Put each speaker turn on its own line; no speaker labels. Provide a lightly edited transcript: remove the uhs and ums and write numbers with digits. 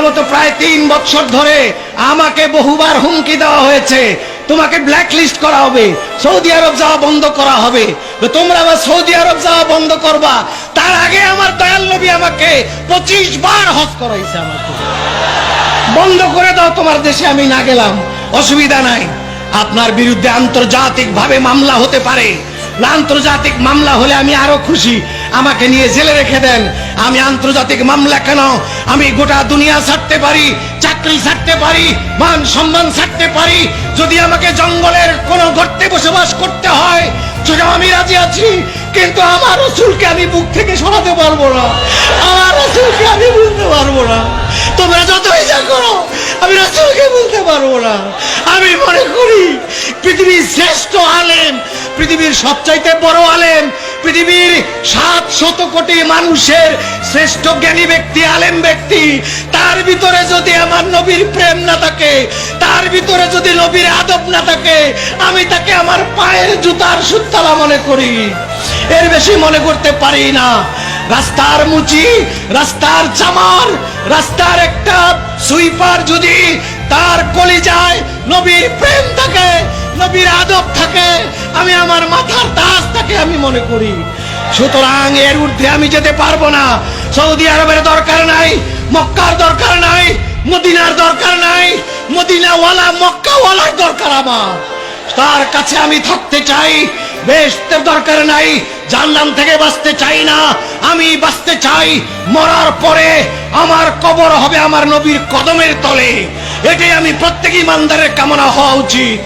বিগত প্রায় 3 বছর ধরে আমাকে বহুবার হুমকি দেওয়া হয়েছে, তোমাকে ব্ল্যাক লিস্ট করা হবে, সৌদি আরব যাওয়া বন্ধ করা হবে। তো তোমরা আবার সৌদি আরব যাওয়া বন্ধ করবা, তার আগে আমার দয়াল নবী আমাকে 25 বার হজ করাইছে। আমাকে বন্ধ করে দাও, তোমার দেশে আমি না গেলাম, অসুবিধা নাই। আপনার বিরুদ্ধে আন্তর্জাতিক ভাবে মামলা হতে পারে, আন্তর্জাতিক মামলা হলে আমি আরো খুশি, আমাকে নিয়ে জেলে রেখে দেন। আমি আন্তর্জাতিক মামলা কেন, আমি গোটা দুনিয়া ছাড়তে পারি, চাকরি ছাড়তে পারি, মান সম্মান ছাড়তে পারি। যদি আমাকে জঙ্গলের কোন গর্তে বসবাস করতে হয় সেটা আমি রাজি আছি, কিন্তু আমার রাসূলকে আমি বুক থেকে সরাতে পারবো না, আমার রাসূলকে আমি বুঝতে পারবো না। তোমরা যতই যা করো, আমি রাসূলকে বুঝতে পারবো না। আমি মনে করি পৃথিবীর শ্রেষ্ঠ আলেম, পৃথিবীর সবচাইতে বড় আলেম, পৃথিবীর 700 কোটি মানুষের শ্রেষ্ঠ জ্ঞানী ব্যক্তি, আলেম ব্যক্তি, তার ভিতরে যদি আমার নবীর প্রেম না থাকে, তার ভিতরে যদি নবীর আদব না থাকে, আমি তাকে আমার পায়ের জুতার সুতলা মনে করি, এর বেশি মনে করতে পারি না। রাস্তার মুচি, রাস্তার চামার, রাস্তার একটা সুইপার যদি তার কলিজায় নবীর প্রেম থাকে, নবীর আদব থাকে, আমি আমার মাথার তাজ থাকে আমি মনে করি। সুতরাং এর ঊর্ধ্বে আমি যেতে পারবো না। সৌদি আরবের দরকার নাই, মক্কার দরকার নাই, মদিনার দরকার নাই, মদিনাওয়ালা মক্কাওয়ালার দরকার আমার। তার কাছে আমি থাকতে চাই, বেহেশতের দরকার নাই, জাহান্নাম থেকে বাঁচতে চাই না, আমি বাঁচতে চাই মরার পরে আমার কবর হবে আমার নবীর কদমের তলে। এটাই আমি প্রত্যেক ইমানদারের কামনা হওয়া উচিত।